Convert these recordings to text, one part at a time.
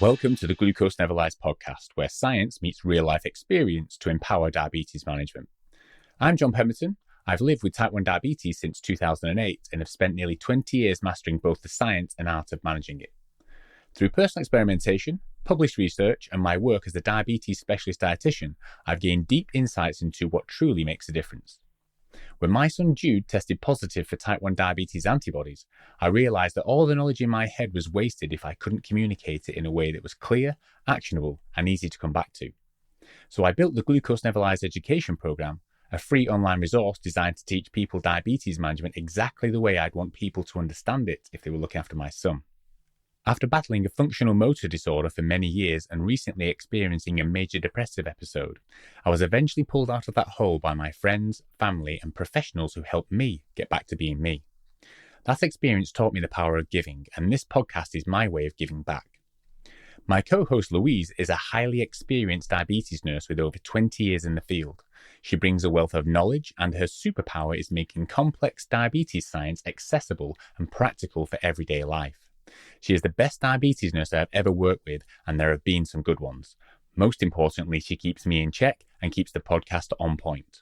Welcome to the Glucose Never Lies podcast, where science meets real-life experience to empower diabetes management. I'm John Pemberton. I've lived with type 1 diabetes since 2008 and have spent nearly 20 years mastering both the science and art of managing it. Through personal experimentation, published research, and my work as a diabetes specialist dietitian, I've gained deep insights into what truly makes a difference. When my son Jude tested positive for type 1 diabetes antibodies, I realised that all the knowledge in my head was wasted if I couldn't communicate it in a way that was clear, actionable, and easy to come back to. So I built the Glucose Never Lies education programme, a free online resource designed to teach people diabetes management exactly the way I'd want people to understand it if they were looking after my son. After battling a functional motor disorder for many years and recently experiencing a major depressive episode, I was eventually pulled out of that hole by my friends, family, and professionals who helped me get back to being me. That experience taught me the power of giving, and this podcast is my way of giving back. My co-host Louise is a highly experienced diabetes nurse with over 20 years in the field. She brings a wealth of knowledge, and her superpower is making complex diabetes science accessible and practical for everyday life. She is the best diabetes nurse I've ever worked with, and there have been some good ones. Most importantly, she keeps me in check and keeps the podcast on point.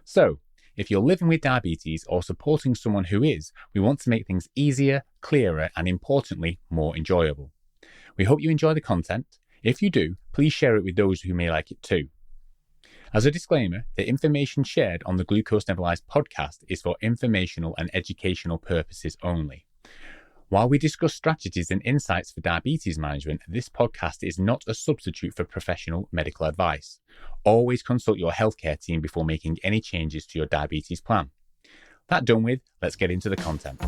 So, if you're living with diabetes or supporting someone who is, we want to make things easier, clearer, and importantly, more enjoyable. We hope you enjoy the content. If you do, please share it with those who may like it too. As a disclaimer, the information shared on the Glucose Never Lies podcast is for informational and educational purposes only. While we discuss strategies and insights for diabetes management, this podcast is not a substitute for professional medical advice. Always consult your healthcare team before making any changes to your diabetes plan. That done with, let's get into the content.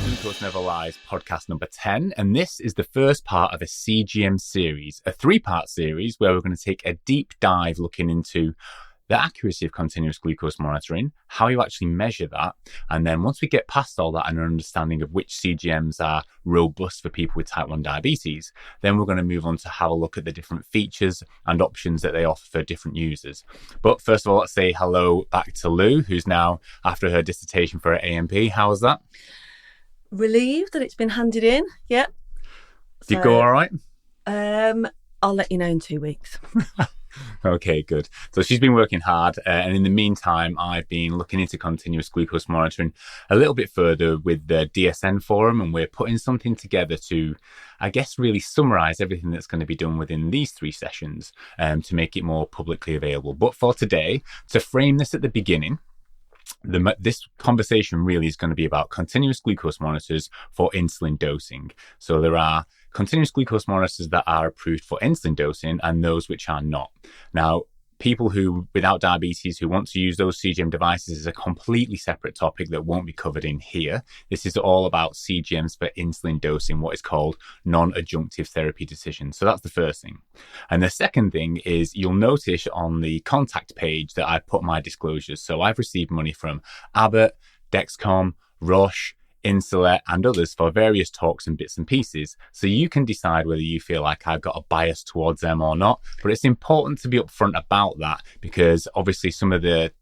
Glucose Never Lies podcast number 10, and this is the first part of a CGM series, a 3-part series where we're going to take a deep dive looking into the accuracy of continuous glucose monitoring, how you actually measure that, and then once we get past all that and an understanding of which CGMs are robust for people with type 1 diabetes, then we're going to move on to have a look at the different features and options that they offer for different users. But first of all, let's say hello back to Lou, who's now after her dissertation for her AMP. How was that? Relieved that it's been handed in. Yep. Did it go all right? I'll let you know in 2 weeks. Okay, good. So she's been working hard, and in the meantime, I've been looking into continuous glucose monitoring a little bit further with the DSN forum, and we're putting something together to, I guess, really summarize everything that's going to be done within these 3 sessions to make it more publicly available. But for today, to frame this at the beginning, this conversation really is going to be about continuous glucose monitors for insulin dosing. So there are continuous glucose monitors that are approved for insulin dosing and those which are not. Now, people who without diabetes who want to use those CGM devices is a completely separate topic that won't be covered in here. This is all about CGMs for insulin dosing, what is called non-adjunctive therapy decisions. So that's the first thing. And the second thing is you'll notice on the contact page that I put my disclosures. So I've received money from Abbott, Dexcom, Roche, Insulet, and others for various talks and bits and pieces. So you can decide whether you feel like I've got a bias towards them or not. But it's important to be upfront about that because obviously some of the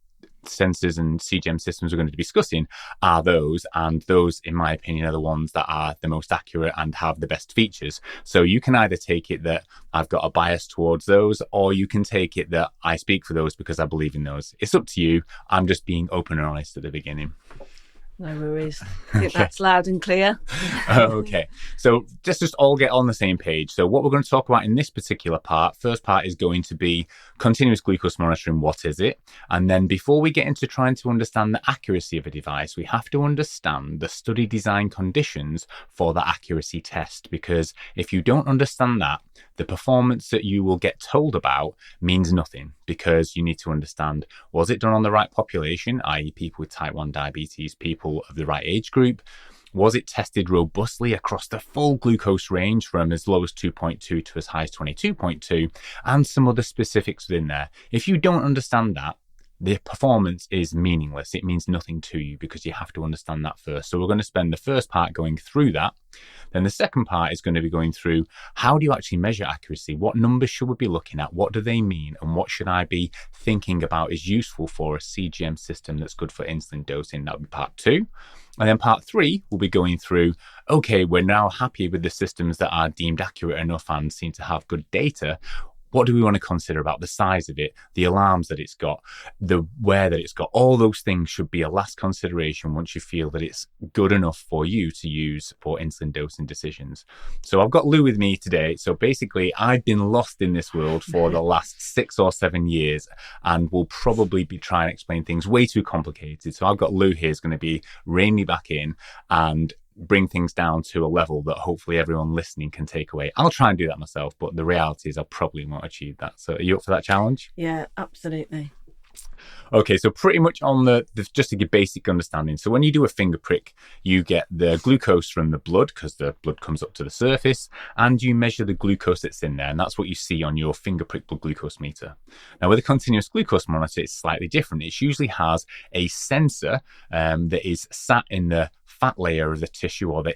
sensors and CGM systems we're going to be discussing are those, and those, in my opinion, are the ones that are the most accurate and have the best features. So you can either take it that I've got a bias towards those, or you can take it that I speak for those because I believe in those. It's up to you. I'm just being open and honest at the beginning. No worries. I think that's loud and clear. Okay. So just all get on the same page. So what we're going to talk about in this particular part, first part is going to be continuous glucose monitoring. What is it? And then before we get into trying to understand the accuracy of a device, we have to understand the study design conditions for the accuracy test. Because if you don't understand that, the performance that you will get told about means nothing, because you need to understand, was it done on the right population, i.e. people with type 1 diabetes, people of the right age group? Was it tested robustly across the full glucose range from as low as 2.2 to as high as 22.2, and some other specifics within there? If you don't understand that, the performance is meaningless. It means nothing to you because you have to understand that first. So we're going to spend the first part going through that. Then the second part is going to be going through, how do you actually measure accuracy? What numbers should we be looking at? What do they mean? And what should I be thinking about is useful for a CGM system that's good for insulin dosing? That'll be part 2. And then part 3, we'll be going through, okay, we're now happy with the systems that are deemed accurate enough and seem to have good data. What do we want to consider about the size of it, the alarms that it's got, the wear that it's got? All those things should be a last consideration once you feel that it's good enough for you to use for insulin dosing decisions. So I've got Lou with me today. So basically, I've been lost in this world for the last 6 or 7 years and will probably be trying to explain things way too complicated. So I've got Lou here who's going to be rein me back in and bring things down to a level that hopefully everyone listening can take away. I'll try and do that myself, but the reality is I probably won't achieve that. So are you up for that challenge? Yeah, absolutely. Okay, so pretty much on the just to give basic understanding. So when you do a finger prick, you get the glucose from the blood because the blood comes up to the surface, and you measure the glucose that's in there, and that's what you see on your finger prick blood glucose meter. Now with a continuous glucose monitor, it's slightly different. It usually has a sensor that is sat in the fat layer of the tissue or the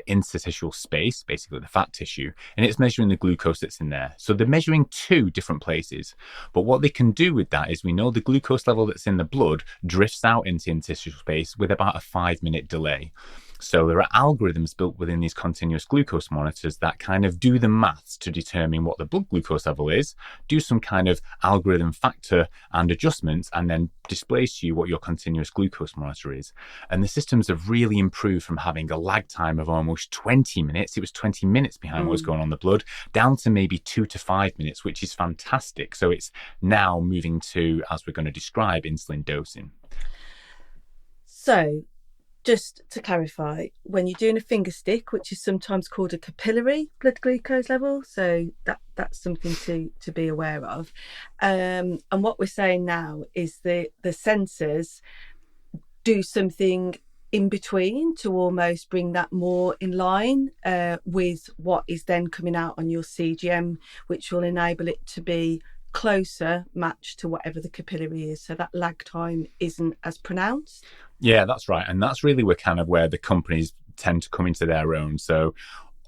interstitial space, basically the fat tissue, and it's measuring the glucose that's in there. So they're measuring 2 different places, but what they can do with that is we know the glucose level that's in the blood drifts out into interstitial space with about a 5-minute delay. So there are algorithms built within these continuous glucose monitors that kind of do the maths to determine what the blood glucose level is, do some kind of algorithm factor and adjustments, and then displays to you what your continuous glucose monitor is. And the systems have really improved from having a lag time of almost 20 minutes. It was 20 minutes behind what was going on in the blood, down to maybe 2 to 5 minutes, which is fantastic. So it's now moving to, as we're going to describe, insulin dosing. So just to clarify, when you're doing a finger stick, which is sometimes called a capillary blood glucose level, so that's something to be aware of. And what we're saying now is that the sensors do something in between to almost bring that more in line with what is then coming out on your CGM, which will enable it to be closer matched to whatever the capillary is, so that lag time isn't as pronounced. Yeah, that's right. And that's really where the companies tend to come into their own. So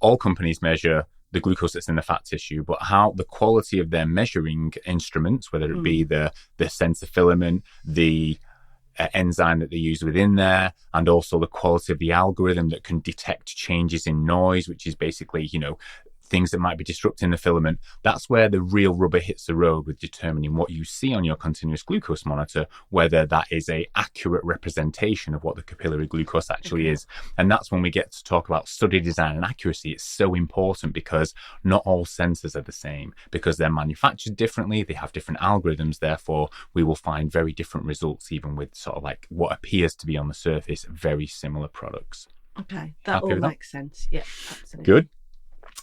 all companies measure the glucose that's in the fat tissue, but how the quality of their measuring instruments, whether it be the sensor filament, the enzyme that they use within there, and also the quality of the algorithm that can detect changes in noise, which is basically, things that might be disrupting the filament. That's where the real rubber hits the road with determining what you see on your continuous glucose monitor, whether that is a accurate representation of what the capillary glucose actually is. And that's when we get to talk about study design and accuracy. It's so important because not all sensors are the same, because they're manufactured differently, they have different algorithms, therefore we will find very different results, even with sort of like what appears to be on the surface very similar products. Okay, that all makes sense. Yeah, absolutely. Good.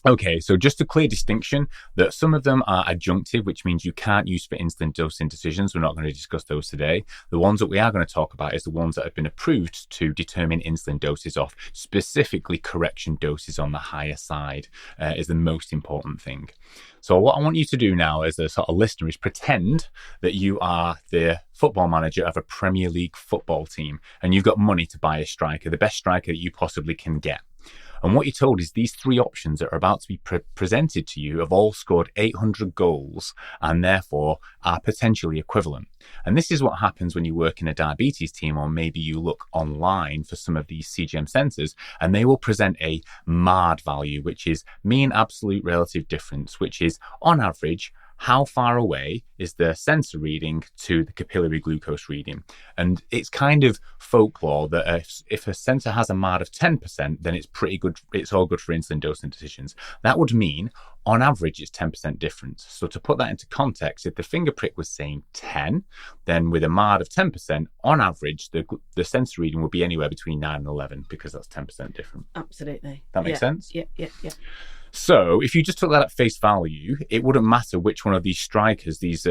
Okay, so just a clear distinction that some of them are adjunctive, which means you can't use for insulin dosing decisions. We're not going to discuss those today. The ones that we are going to talk about is the ones that have been approved to determine insulin doses off, specifically correction doses on the higher side is the most important thing. So what I want you to do now as a sort of listener is pretend that you are the football manager of a Premier League football team and you've got money to buy a striker, the best striker that you possibly can get. And what you're told is these 3 options that are about to be presented to you have all scored 800 goals and therefore are potentially equivalent. And this is what happens when you work in a diabetes team, or maybe you look online for some of these CGM sensors, and they will present a MARD value, which is mean absolute relative difference, which is on average, how far away is the sensor reading to the capillary glucose reading? And it's kind of folklore that if a sensor has a MARD of 10%, then it's pretty good. It's all good for insulin dosing decisions. That would mean on average, it's 10% difference. So to put that into context, if the finger prick was saying 10, then with a MARD of 10%, on average, the sensor reading would be anywhere between 9 and 11 because that's 10% different. Absolutely. That makes sense? Yeah. So if you just took that at face value, it wouldn't matter which one of these strikers, these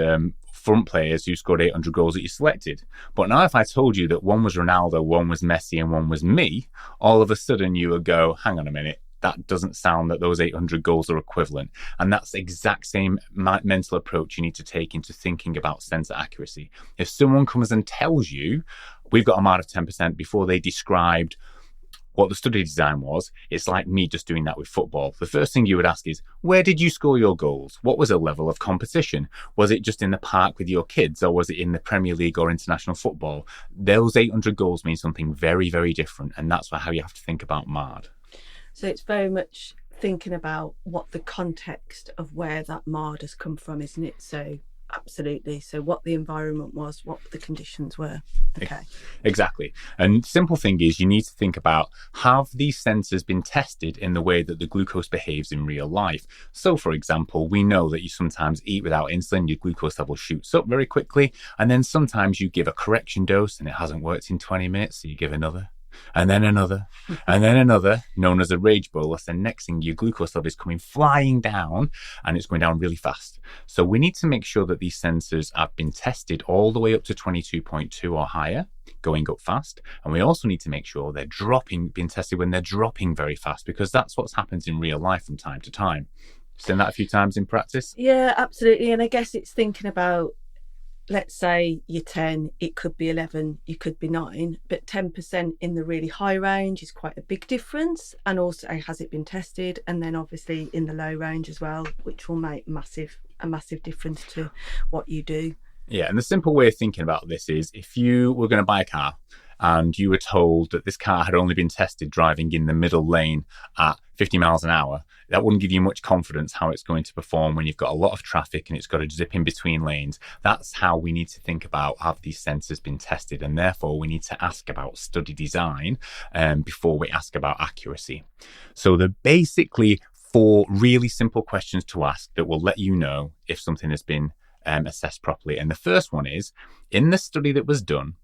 front players who scored 800 goals that you selected. But now if I told you that one was Ronaldo, one was Messi, and one was me, all of a sudden you would go, hang on a minute, that doesn't sound that those 800 goals are equivalent. And that's the exact same mental approach you need to take into thinking about sensor accuracy. If someone comes and tells you, we've got a MARD of 10% before they described what the study design was, it's like me just doing that with football. The first thing you would ask is, where did you score your goals? What was the level of competition? Was it just in the park with your kids, or was it in the Premier League or international football? Those 800 goals mean something very, very different, and that's how you have to think about MARD. So it's very much thinking about what the context of where that MARD has come from, isn't it? So absolutely. So what the environment was, what the conditions were. Okay. Exactly. And simple thing is, you need to think about, have these sensors been tested in the way that the glucose behaves in real life? So for example, we know that you sometimes eat without insulin, your glucose level shoots up very quickly. And then sometimes you give a correction dose and it hasn't worked in 20 minutes. So you give another, and then another, and then another, known as a rage bolus. And next thing, your glucose level is coming flying down, and it's going down really fast. So we need to make sure that these sensors have been tested all the way up to 22.2 or higher, going up fast. And we also need to make sure they're being tested when they're dropping very fast, because that's what happens in real life from time to time. Seen that a few times in practice? Yeah, absolutely. And I guess it's thinking about, let's say you're 10, it could be 11, you could be 9, but 10% in the really high range is quite a big difference. And also, has it been tested? And then obviously in the low range as well, which will make a massive difference to what you do. Yeah, and the simple way of thinking about this is, if you were going to buy a car and you were told that this car had only been tested driving in the middle lane at 50 miles an hour, that wouldn't give you much confidence how it's going to perform when you've got a lot of traffic and it's got to zip in between lanes. That's how we need to think about, have these sensors been tested? And therefore, we need to ask about study design before we ask about accuracy. So they're basically 4 really simple questions to ask that will let you know if something has been assessed properly. And the first one is, in the study that was done,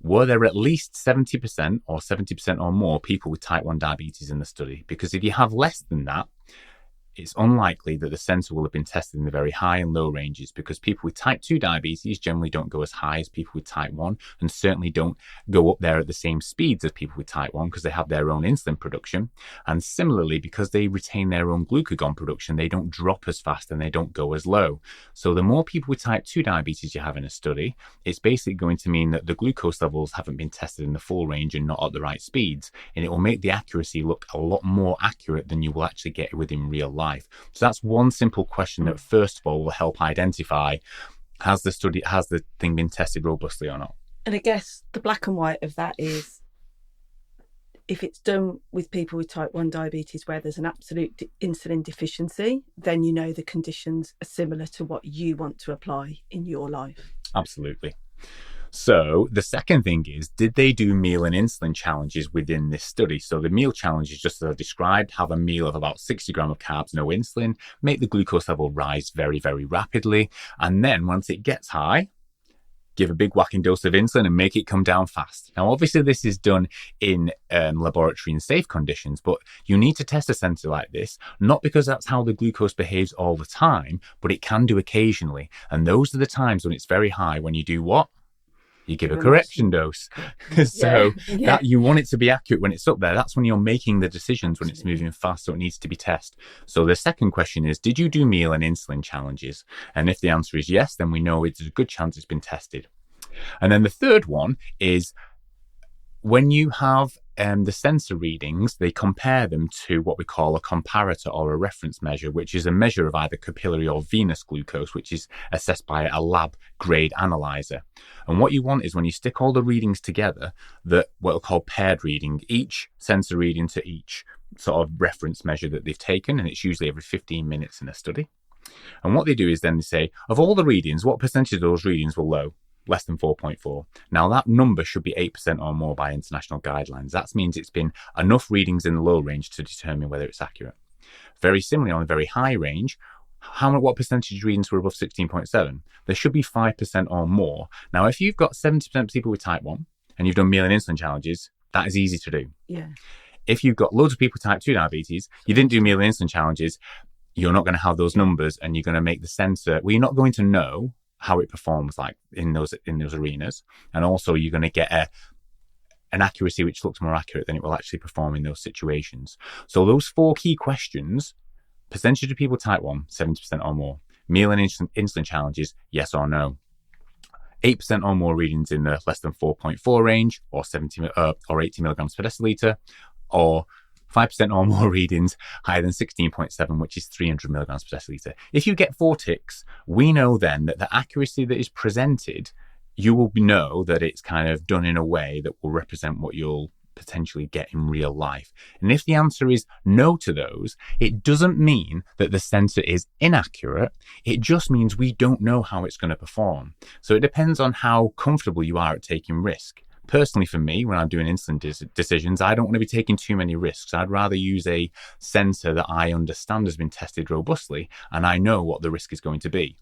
were there at least 70% or 70% or more people with type 1 diabetes in the study? Because if you have less than that, it's unlikely that the sensor will have been tested in the very high and low ranges, because people with type 2 diabetes generally don't go as high as people with type 1, and certainly don't go up there at the same speeds as people with type 1, because they have their own insulin production. And similarly, because they retain their own glucagon production, they don't drop as fast and they don't go as low. So the more people with type 2 diabetes you have in a study, it's basically going to mean that the glucose levels haven't been tested in the full range and not at the right speeds. And it will make the accuracy look a lot more accurate than you will actually get within real life. So that's one simple question that first of all will help identify, has the thing been tested robustly or not? And I guess the black and white of that is, if it's done with people with type 1 diabetes where there's an absolute insulin deficiency, then you know the conditions are similar to what you want to apply in your life. Absolutely. So the second thing is, did they do meal and insulin challenges within this study? So the meal challenge is just as I described: have a meal of about 60 grams of carbs, no insulin, make the glucose level rise very, very rapidly. And then once it gets high, give a big whacking dose of insulin and make it come down fast. Now, obviously, this is done in laboratory and safe conditions, but you need to test a sensor like this, not because that's how the glucose behaves all the time, but it can do occasionally. And those are the times when it's very high, when you do what? You give a correction dose. So that you want it to be accurate when it's up there. That's when you're making the decisions, when it's moving fast, so it needs to be tested. So the second question is, did you do meal and insulin challenges? And if the answer is yes, then we know it's a good chance it's been tested. And then the third one is, when you have the sensor readings, they compare them to what we call a comparator or a reference measure, which is a measure of either capillary or venous glucose, which is assessed by a lab grade analyzer. And what you want is, when you stick all the readings together, that what are called paired reading, each sensor reading to each sort of reference measure that they've taken, and it's usually every 15 minutes in a study. And what they do is then they say, of all the readings, what percentage of those readings were low? Less than 4.4. Now that number should be 8% or more by international guidelines. That means it's been enough readings in the low range to determine whether it's accurate. Very similarly, on the very high range, what percentage readings were above 16.7? There should be 5% or more. Now, if you've got 70% of people with type 1 and you've done meal and insulin challenges, that is easy to do. Yeah. If you've got loads of people with type 2 diabetes, you didn't do meal and insulin challenges, you're not going to have those numbers, and you're going to make the sensor, well, you're not going to know how it performs like in those arenas. And also you're going to get an accuracy which looks more accurate than it will actually perform in those situations. So those 4 key questions: percentage of people type 1, 70% or more; meal and insulin challenges, yes or no; 8% or more readings in the less than 4.4 range, or 80 milligrams per deciliter; or 5% or more readings higher than 16.7, which is 300 milligrams per deciliter. If you get 4 ticks, we know then that the accuracy that is presented, you will know that it's kind of done in a way that will represent what you'll potentially get in real life. And if the answer is no to those, it doesn't mean that the sensor is inaccurate. It just means we don't know how it's going to perform. So it depends on how comfortable you are at taking risk. Personally, for me, when I'm doing insulin decisions, I don't want to be taking too many risks. I'd rather use a sensor that I understand has been tested robustly and I know what the risk is going to be.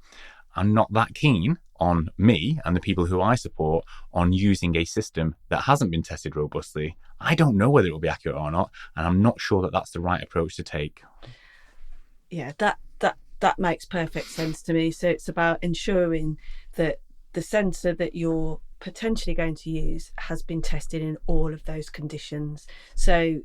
I'm not that keen on me and the people who I support on using a system that hasn't been tested robustly. I don't know whether it will be accurate or not, and I'm not sure that that's the right approach to take. Yeah, that makes perfect sense to me. So it's about ensuring that the sensor that you're potentially going to use has been tested in all of those conditions, so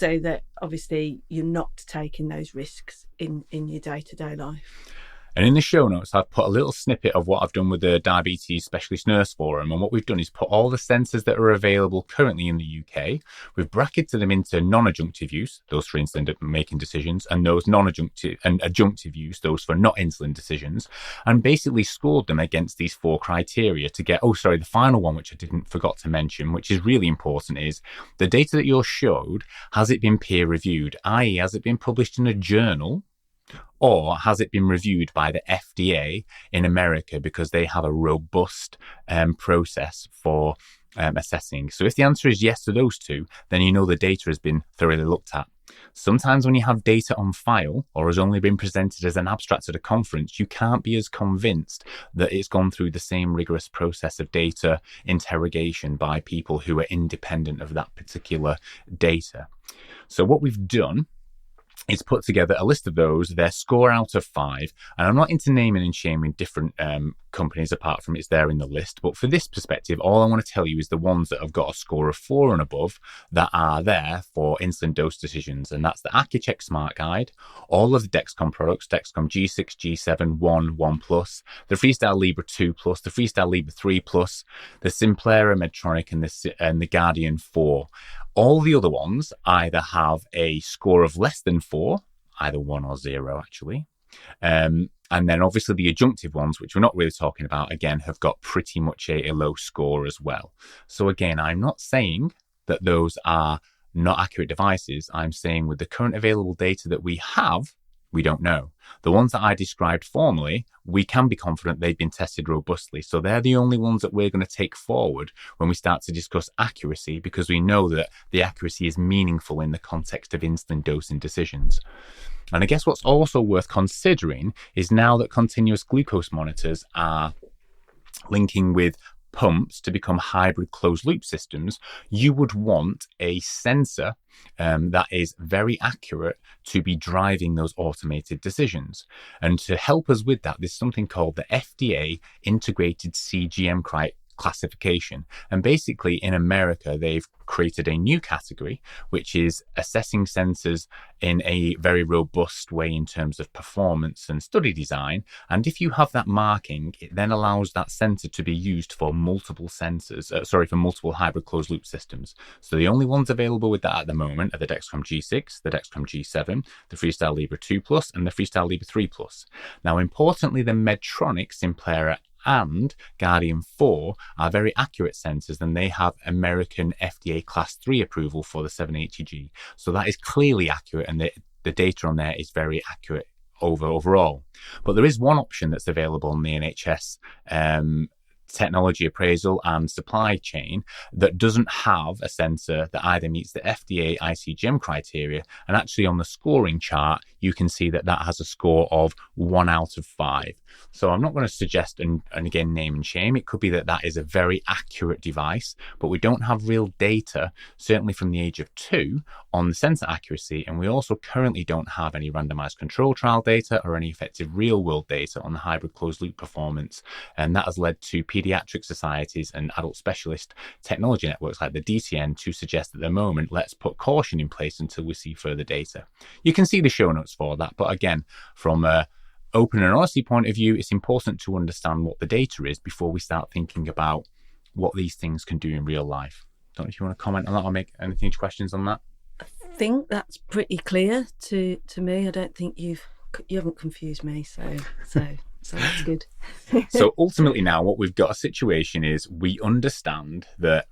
that obviously you're not taking those risks in your day-to-day life. And in the show notes, I've put a little snippet of what I've done with the Diabetes Specialist Nurse Forum. And what we've done is put all the sensors that are available currently in the UK. We've bracketed them into non-adjunctive use, those for insulin making decisions, and those non-adjunctive and adjunctive use, those for not insulin decisions, and basically scored them against these 4 criteria to get, the final one, which I forgot to mention, which is really important, is the data that you're showed, has it been peer reviewed, i.e. has it been published in a journal, or has it been reviewed by the FDA in America, because they have a robust process for assessing. So if the answer is yes to those 2, then you know the data has been thoroughly looked at. Sometimes when you have data on file or has only been presented as an abstract at a conference, you can't be as convinced that it's gone through the same rigorous process of data interrogation by people who are independent of that particular data. So what we've done is put together a list of those, their score out of 5. And I'm not into naming and shaming different companies apart from it's there in the list. But for this perspective, all I want to tell you is the ones that have got a score of 4 and above that are there for insulin dose decisions. And that's the AccuCheck Smart Guide, all of the Dexcom products, Dexcom G6, G7, 1, 1 Plus, the Freestyle Libre 2 Plus, the Freestyle Libre 3 Plus, the Simplera Medtronic, and the Guardian 4. All the other ones either have a score of less than 4, either 1 or 0 actually. And then obviously the adjunctive ones, which we're not really talking about, again, have got pretty much a low score as well. So again, I'm not saying that those are not accurate devices. I'm saying with the current available data that we have, we don't know. The ones that I described formally, we can be confident they've been tested robustly. So they're the only ones that we're going to take forward when we start to discuss accuracy, because we know that the accuracy is meaningful in the context of insulin dosing decisions. And I guess what's also worth considering is now that continuous glucose monitors are linking with pumps to become hybrid closed loop systems, you would want a sensor that is very accurate to be driving those automated decisions. And to help us with that, there's something called the FDA integrated CGM classification. And basically in America, they've created a new category, which is assessing sensors in a very robust way in terms of performance and study design. And if you have that marking, it then allows that sensor to be used for multiple for multiple hybrid closed loop systems. So the only ones available with that at the moment are the Dexcom G6, the Dexcom G7, the Freestyle Libre 2 Plus, and the Freestyle Libre 3 Plus. Now, importantly, the Medtronic, Simplera, and Guardian 4 are very accurate sensors, and they have American FDA Class 3 approval for the 780G. So that is clearly accurate, and the data on there is very accurate overall. But there is one option that's available in the NHS technology appraisal and supply chain that doesn't have a sensor that either meets the FDA ICGM criteria, and actually on the scoring chart you can see that that has a score of 1 out of 5. So I'm not going to suggest, and again, name and shame. It could be that that is a very accurate device, but we don't have real data, certainly from the age of 2, on the sensor accuracy. And we also currently don't have any randomized control trial data or any effective real-world data on the hybrid closed-loop performance. And that has led to pediatric societies and adult specialist technology networks like the DTN to suggest at the moment, let's put caution in place until we see further data. You can see the show notes for that. But again, from a open and honesty point of view, it's important to understand what the data is before we start thinking about what these things can do in real life. Don't know if you want to comment on that or make anything questions on that. I think that's pretty clear to me. I don't think you haven't confused me, so that's good. So ultimately now what we've got a situation is we understand that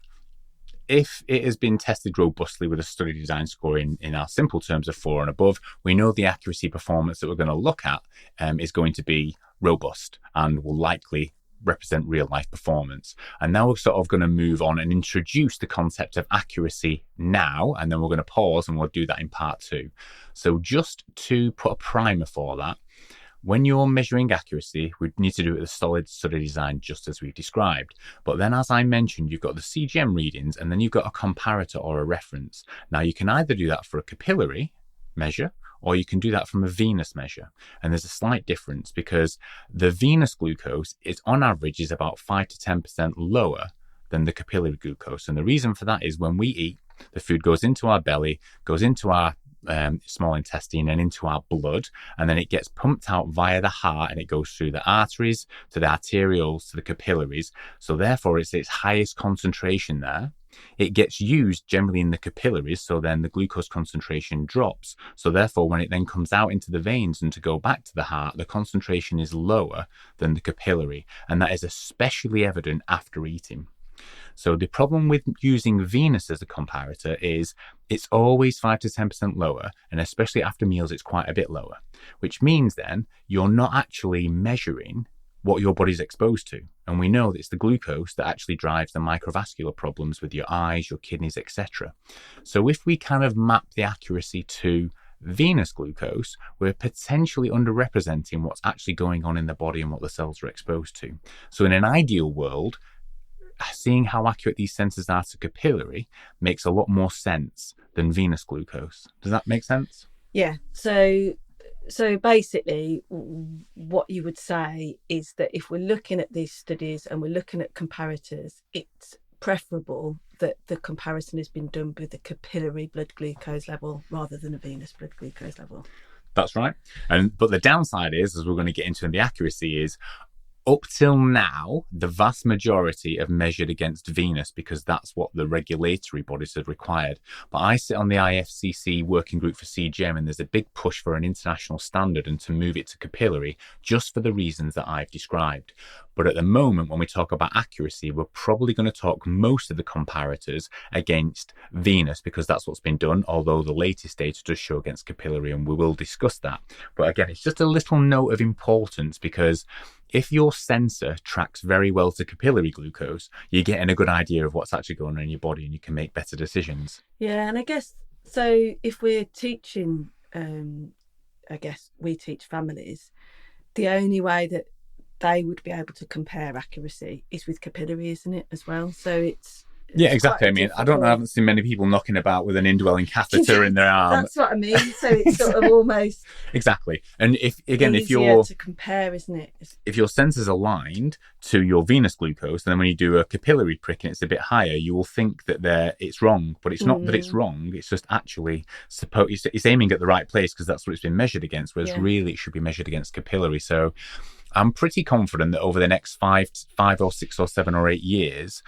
if it has been tested robustly with a study design score in our simple terms of 4 and above, we know the accuracy performance that we're going to look at is going to be robust and will likely represent real life performance. And now we're sort of going to move on and introduce the concept of accuracy now, and then we're going to pause and we'll do that in part 2. So just to put a primer for that, when you're measuring accuracy, we need to do it with a solid study design just as we've described. But then, as I mentioned, you've got the CGM readings and then you've got a comparator or a reference. Now, you can either do that for a capillary measure or you can do that from a venous measure. And there's a slight difference because the venous glucose is on average is about 5 to 10% lower than the capillary glucose. And the reason for that is when we eat, the food goes into our belly, goes into our small intestine and into our blood, and then it gets pumped out via the heart and it goes through the arteries to the arterioles to the capillaries. So therefore it's its highest concentration there. It gets used generally in the capillaries, so then the glucose concentration drops. So therefore when it then comes out into the veins and to go back to the heart, the concentration is lower than the capillary, and that is especially evident after eating. So the problem with using venous as a comparator is it's always 5 to 10% lower, and especially after meals, it's quite a bit lower, which means then you're not actually measuring what your body's exposed to. And we know that it's the glucose that actually drives the microvascular problems with your eyes, your kidneys, etc. So if we kind of map the accuracy to venous glucose, we're potentially underrepresenting what's actually going on in the body and what the cells are exposed to. So in an ideal world, seeing how accurate these sensors are to capillary makes a lot more sense than venous glucose. Does that make sense? Yeah. So basically what you would say is that if we're looking at these studies and we're looking at comparators, it's preferable that the comparison has been done with the capillary blood glucose level rather than a venous blood glucose level. That's right. But the downside is, as we're going to get into in the accuracy, is up till now, the vast majority have measured against venous because that's what the regulatory bodies have required. But I sit on the IFCC working group for CGM, and there's a big push for an international standard and to move it to capillary just for the reasons that I've described. But at the moment, when we talk about accuracy, we're probably going to talk most of the comparators against venous because that's what's been done, although the latest data does show against capillary, and we will discuss that. But again, it's just a little note of importance because if your sensor tracks very well to capillary glucose, you're getting a good idea of what's actually going on in your body and you can make better decisions. Yeah, and I guess, so if we're teaching, I guess we teach families, the only way that they would be able to compare accuracy is with capillary, isn't it, as well? So it's yeah, exactly. I mean, I haven't seen many people knocking about with an indwelling catheter in their arm. That's what I mean. So it's sort of almost exactly. And if you're to compare, isn't it? If your sensor's aligned to your venous glucose, and then when you do a capillary prick and it's a bit higher, you will think that it's wrong. But it's not that it's wrong. It's just actually it's aiming at the right place because that's what it's been measured against. Whereas really it should be measured against capillary. So I'm pretty confident that over the next 5 or 6 or 7 or 8 years,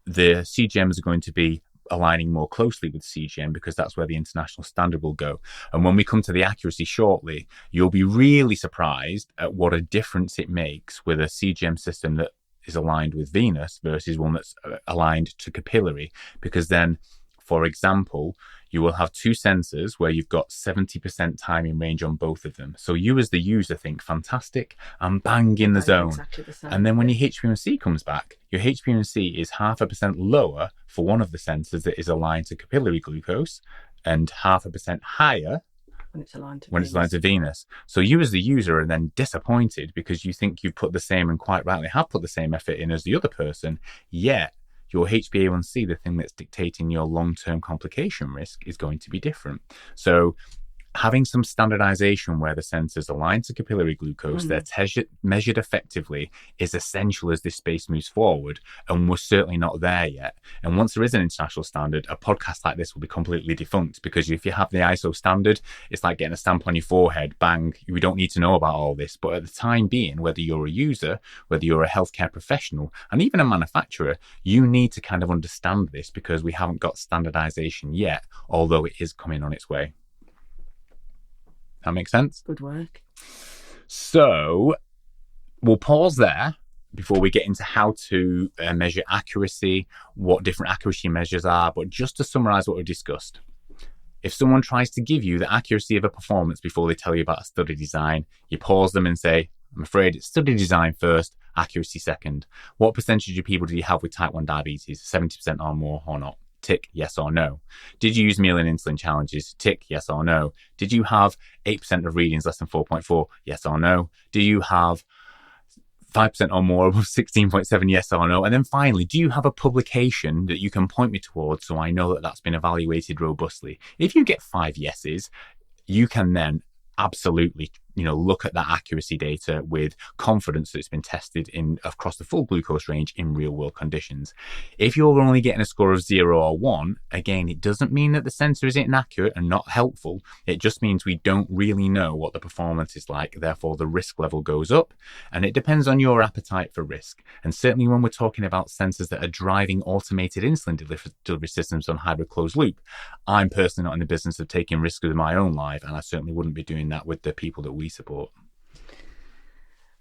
the CGMs are going to be aligning more closely with CGM because that's where the international standard will go. And when we come to the accuracy shortly, you'll be really surprised at what a difference it makes with a CGM system that is aligned with venous versus one that's aligned to capillary. Because then, for example, you will have 2 sensors where you've got 70% timing range on both of them. So you as the user think, fantastic, I'm bang in the zone. Exactly the same. And then when your HbA1c comes back, your HbA1c is 0.5% lower for one of the sensors that is aligned to capillary glucose and 0.5% higher when it's aligned to when Venus. it's aligned to Venus. So you as the user are then disappointed because you think you've put the same, and quite rightly have put the same effort in as the other person, yet your HbA1c, the thing that's dictating your long-term complication risk, is going to be different. So having some standardization where the sensors align to capillary glucose, they're measured effectively, is essential as this space moves forward. And we're certainly not there yet. And once there is an international standard, a podcast like this will be completely defunct, because if you have the ISO standard, it's like getting a stamp on your forehead, bang, we don't need to know about all this. But at the time being, whether you're a user, whether you're a healthcare professional, and even a manufacturer, you need to kind of understand this, because we haven't got standardization yet, although it is coming on its way. That makes sense? Good work. So we'll pause there before we get into how to measure accuracy, what different accuracy measures are. But just to summarize what we've discussed, if someone tries to give you the accuracy of a performance before they tell you about a study design, you pause them and say, I'm afraid it's study design first, accuracy second. What percentage of people do you have with type 1 diabetes? 70% or more or not? Tick, yes or no. Did you use meal and insulin challenges? Tick, yes or no. Did you have 8% of readings less than 4.4? Yes or no. Do you have 5% or more above 16.7? Yes or no. And then finally, do you have a publication that you can point me towards so I know that that's been evaluated robustly? If you get 5 yeses, you can then absolutely, look at that accuracy data with confidence that it's been tested in across the full glucose range in real world conditions. If you're only getting a score of 0 or 1, again, it doesn't mean that the sensor is inaccurate and not helpful. It just means we don't really know what the performance is like. Therefore, the risk level goes up, and it depends on your appetite for risk. And certainly when we're talking about sensors that are driving automated insulin delivery systems on hybrid closed loop, I'm personally not in the business of taking risks with my own life, and I certainly wouldn't be doing that with the people that we support.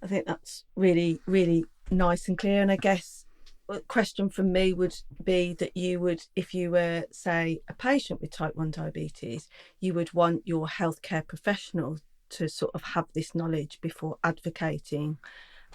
I think that's really, really nice and clear. And I guess a question from me would be that you would, if you were, say, a patient with type 1 diabetes, you would want your healthcare professional to sort of have this knowledge before advocating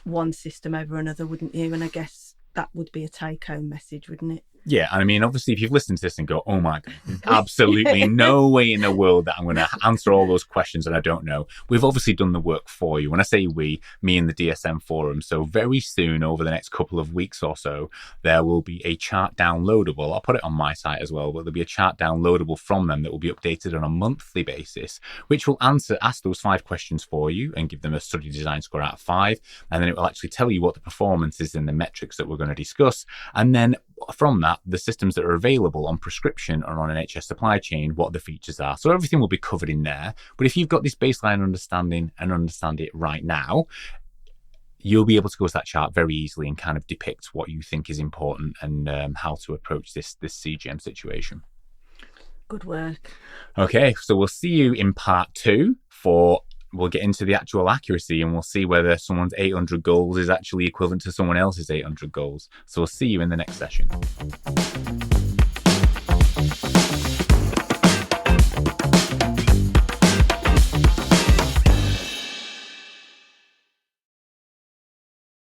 one system over another, wouldn't you? And I guess that would be a take-home message, wouldn't it? Yeah, I mean, obviously, if you've listened to this and go, oh my God, absolutely no way in the world that I'm going to answer all those questions and I don't know. We've obviously done the work for you. When I say we, me and the DSM forum. So very soon, over the next couple of weeks or so, there will be a chart downloadable. I'll put it on my site as well, but there'll be a chart downloadable from them that will be updated on a monthly basis, which will ask those 5 questions for you and give them a study design score out of 5. And then it will actually tell you what the performance is in the metrics that we're going to discuss. And then from that, the systems that are available on prescription or on NHS supply chain, what the features are. So everything will be covered in there. But if you've got this baseline understanding and understand it right now, you'll be able to go to that chart very easily and kind of depict what you think is important and how to approach this CGM situation. Good work. Okay, so we'll see you in part 2 we'll get into the actual accuracy, and we'll see whether someone's 800 goals is actually equivalent to someone else's 800 goals. So we'll see you in the next session.